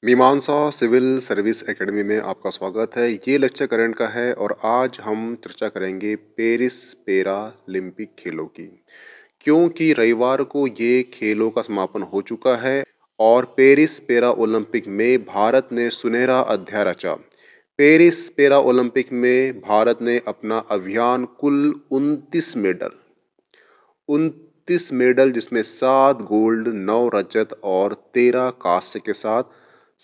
मीमांसा civil service academy में आपका स्वागत है। ये लेक्चर करंट का है और आज हम चर्चा करेंगे पेरिस पैरालंपिक खेलों की, क्योंकि रविवार को ये खेलों का समापन हो चुका है और पेरिस पैरा ओलंपिक में भारत ने सुनहरा अध्याय रचा। पेरिस पैरा ओलंपिक में भारत ने अपना अभियान कुल 29 मेडल जिसमें 7 गोल्ड, 9 रजत और 13 कांस्य के साथ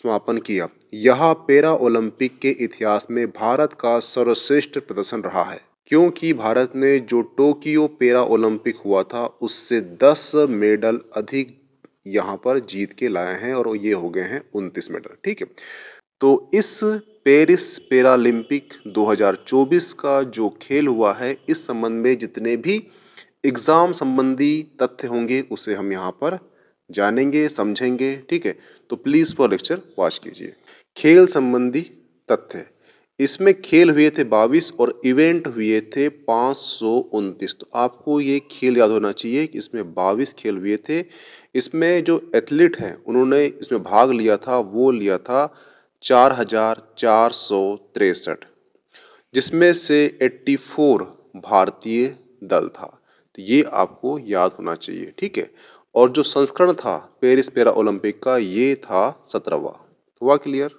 समापन किया। यह पैरा ओलंपिक के इतिहास में भारत का सर्वश्रेष्ठ प्रदर्शन रहा है, क्योंकि भारत ने जो टोक्यो पैरा ओलंपिक हुआ था उससे 10 मेडल अधिक यहाँ पर जीत के लाए हैं और ये हो गए हैं 29 मेडल। ठीक है, तो इस पेरिस पैरालंपिक 2024 का जो खेल हुआ है, इस संबंध में जितने भी एग्जाम संबंधी तथ्य होंगे उसे हम यहाँ पर जानेंगे, समझेंगे। ठीक है, तो प्लीज पर लेक्चर वॉच कीजिए। खेल संबंधी तथ्य, इसमें खेल हुए थे 22 और इवेंट हुए थे 529। तो आपको ये खेल याद होना चाहिए कि इसमें 22 खेल हुए थे। इसमें जो एथलीट हैं उन्होंने इसमें भाग लिया था, वो लिया था 4463, जिसमें से 84 भारतीय दल था। तो ये आपको याद होना चाहिए। ठीक है, और जो संस्करण था पेरिस पैरा ओलंपिक का, ये था 17वां। हुआ क्लियर?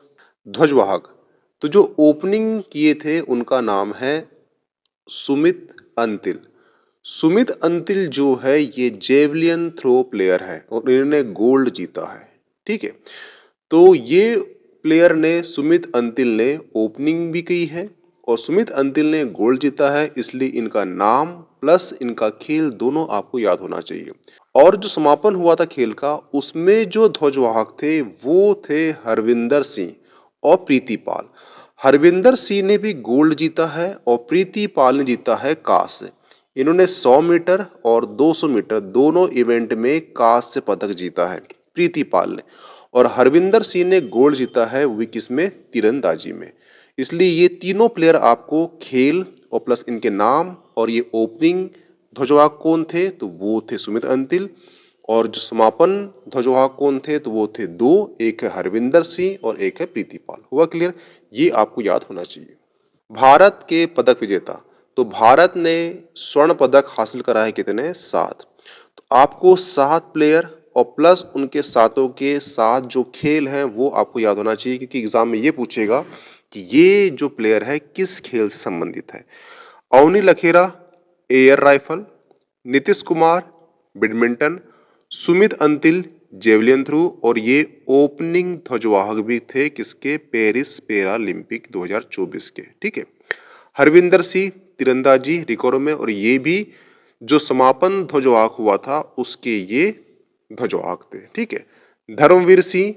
ध्वजवाहक, तो जो ओपनिंग किए थे उनका नाम है सुमित अंतिल। सुमित अंतिल जो है ये जेवलियन थ्रो प्लेयर है और इन्होंने गोल्ड जीता है। ठीक है, तो ये प्लेयर ने, सुमित अंतिल ने ओपनिंग भी की है और सुमित अंतिल ने गोल्ड जीता है, इसलिए इनका नाम प्लस इनका खेल दोनों आपको याद होना चाहिए। और जो समापन हुआ था खेल का, उसमें जो ध्वजवाहक थे वो थे हरविंदर सिंह और प्रीति पाल। हरविंदर सिंह ने भी गोल्ड जीता है और प्रीति पाल ने जीता है कांस्य। इन्होंने 100 मीटर और 200 मीटर दोनों इवेंट में कांस्य पदक जीता है प्रीति पाल ने, और हरविंदर सिंह ने गोल्ड जीता है वो किस में, तीरंदाजी में। इसलिए ये तीनों प्लेयर आपको खेल और प्लस इनके नाम और ये ओपनिंग ध्वजवाहक कौन थे, तो वो थे सुमित अंतिल, और जो समापन ध्वजवाहक कौन थे, तो वो थे दो, एक है हरविंदर सिंह और एक है प्रीति पाल। हुआ क्लियर? ये आपको याद होना चाहिए। भारत के पदक विजेता, तो भारत ने स्वर्ण पदक हासिल करा है कितने, 7। तो आपको 7 प्लेयर और प्लस उनके साथों के साथ जो खेल हैं वो आपको याद होना चाहिए, क्योंकि एग्जाम में ये पूछेगा कि ये जो प्लेयर है किस खेल से संबंधित है। Avani Lekhara air rifle, Nitesh Kumar badminton, Sumit Antil javelin throw, और ये ओपनिंग ध्वजवाहक भी थे किसके, पेरिस पैरालंपिक 2024 के। ठीक है, हरविंदर सिंह तीरंदाजी रिकॉर्ड में, और ये भी जो समापन ध्वजवाहक हुआ था उसके ये ध्वजवाहक थे। ठीक है, धर्मवीर सिंह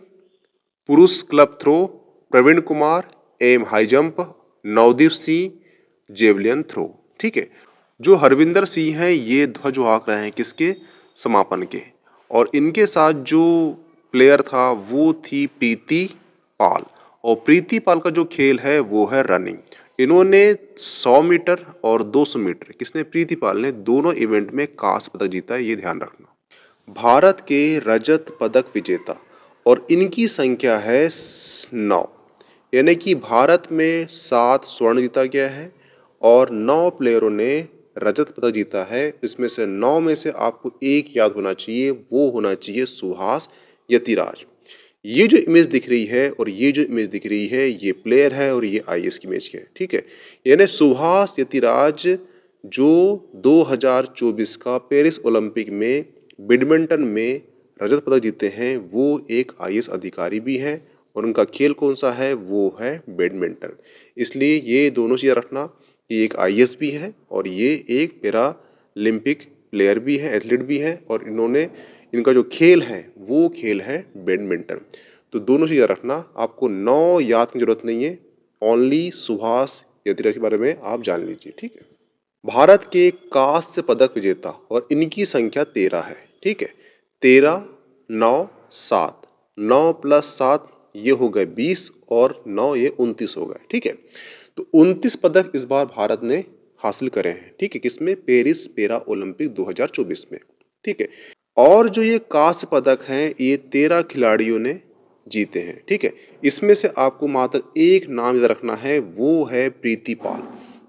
पुरुष club throw, Praveen Kumar M high jump, Navdeep Singh javelin throw. ठीक है, जो हरविंदर सिंह हैं ये ध्वजवाहक रहे हैं किसके, समापन के, और इनके साथ जो प्लेयर था वो थी प्रीति पाल, और प्रीति पाल का जो खेल है वो है रनिंग। इन्होंने 100 मीटर और 200 मीटर, किसने, प्रीति पाल ने, दोनों इवेंट में कांस्य पदक जीता है, ये ध्यान रखना। भारत के रजत पदक विजेता, और इनकी संख्या है 9, यानी कि भारत में 7 स्वर्ण जीता गया है और 9 प्लेयरों ने रजत पदक जीता है। इसमें से 9 में से आपको एक याद होना चाहिए, वो होना चाहिए सुहास यतिराज। ये जो इमेज दिख रही है और ये जो इमेज दिख रही है, ये प्लेयर है और ये आईएएस की इमेज है। ठीक है, यानी सुहास यतिराज जो 2024 का पेरिस ओलंपिक में बैडमिंटन में रजत पदक जीते हैं, वो एक आईएएस अधिकारी भी हैं और उनका खेल कौन सा है, वो है बैडमिंटन। इसलिए ये दोनों चीज़ रखना कि एक आईएएस भी है और ये एक पैरालंपिक प्लेयर भी है, एथलीट भी है, और इन्होंने, इनका जो खेल है वो खेल है बैडमिंटन। तो दोनों चीज़ रखना, आपको 9 याद की जरूरत नहीं है, ओनली सुभाष यतिराज के बारे में आप जान लीजिए। ठीक है, भारत के कांस्य पदक विजेता, और इनकी संख्या 13 है। ठीक है, 13, 9, 7, 9 प्लस 7 ये हो गए 20 और 9 ये 29 हो गए। ठीक है, तो 29 पदक इस बार भारत ने हासिल करे हैं। ठीक है, किसमें, पेरिस पैरा ओलंपिक 2024 में। ठीक है, और जो ये कांस्य पदक हैं ये 13 खिलाड़ियों ने जीते हैं, ठीक है। इसमें से आपको मात्र एक नाम याद रखना है, वो है प्रीति पाल।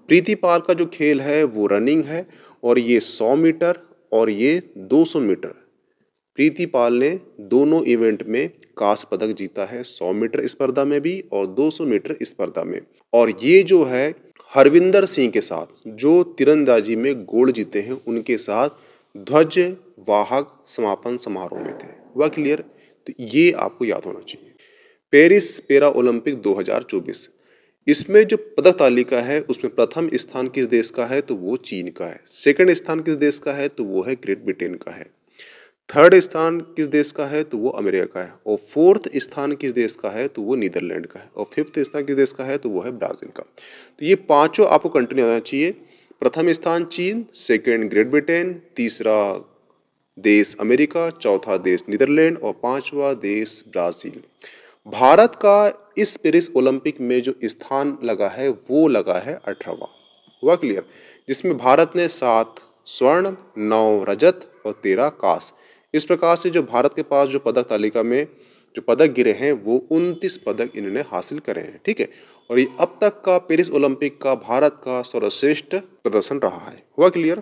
प्रीति पाल का जो खेल है वो रनिंग है और ये 100 मीटर और ये 200 मीटर। प्रीति पाल ने दोनों इवेंट में कांस्य पदक जीता है, 100 मीटर स्पर्धा में भी और 200 मीटर स्पर्धा में। और ये जो है हरविंदर सिंह के साथ जो तीरंदाजी में गोल्ड जीते हैं, उनके साथ ध्वज वाहक समापन समारोह में थे। वह क्लियर? तो ये आपको याद होना चाहिए। पेरिस पैरा ओलंपिक 2024, इसमें जो पदक तालिका है उसमें प्रथम स्थान किस देश का है? तो वो चीन का है। सेकंड स्थान किस देश का है? तो वो है ग्रेट ब्रिटेन का है। थर्ड स्थान किस देश का है? तो वो अमेरिका का है। और फोर्थ स्थान किस देश का है? तो वो नीदरलैंड का है। और फिफ्थ स्थान किस देश का है? तो वो है ब्राजील का। तो ये पांचों आपको कंटिन्यू आना चाहिए। प्रथम स्थान चीन, सेकंड ग्रेट ब्रिटेन, तीसरा देश अमेरिका, चौथा देश नीदरलैंड और पांचवा देश ब्राजील। भारत का इस पेरिस ओलंपिक में जो स्थान लगा है वो लगा है 18वां। हुआ क्लियर? जिसमें भारत ने 7 स्वर्ण, 9 रजत और 13 कांस्य। इस प्रकार से जो भारत के पास जो पदक तालिका में जो पदक गिरे हैं वो 29 पदक इन्होंने हासिल करे हैं, ठीक है। और ये अब तक का पेरिस ओलंपिक का भारत का सर्वश्रेष्ठ प्रदर्शन रहा है। हुआ क्लियर?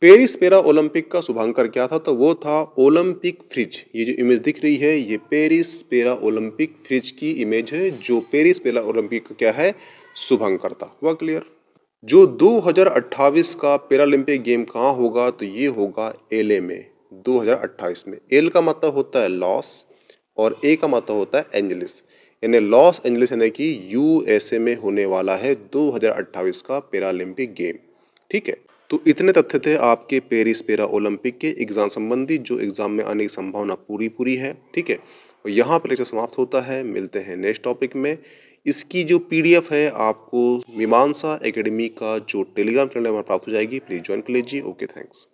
पेरिस पैरा ओलंपिक का शुभांकर क्या था? तो वो था ओलंपिक फ्रिज। ये जो इमेज दिख रही है ये पेरिस पैरा ओलंपिक फ्रिज की इमेज है, जो पेरिस पैरा ओलंपिक का क्या है? शुभांकर था। हुआ क्लियर? जो 2028 का पैरालंपिक गेम कहाँ होगा? तो ये होगा एलए में 2028 में। एल का मतलब होता है लॉस और ए का मतलब होता है एंजलिस, यानी लॉस एंजलिस यानी कि यूएसए में होने वाला है 2028 का पैरालंपिक गेम, ठीक है। तो इतने तथ्य थे आपके पेरिस पैरा ओलंपिक के एग्जाम संबंधी, जो एग्जाम में आने की संभावना पूरी पूरी है, ठीक है। और यहाँ पर लेक्चर समाप्त होता है। मिलते हैं नेक्स्ट टॉपिक में। इसकी जो पीडीएफ है आपको मीमांसा एकेडमी का जो टेलीग्राम चैनल है वहाँ प्राप्त हो जाएगी। प्लीज ज्वाइन कर लीजिए। Okay, thanks.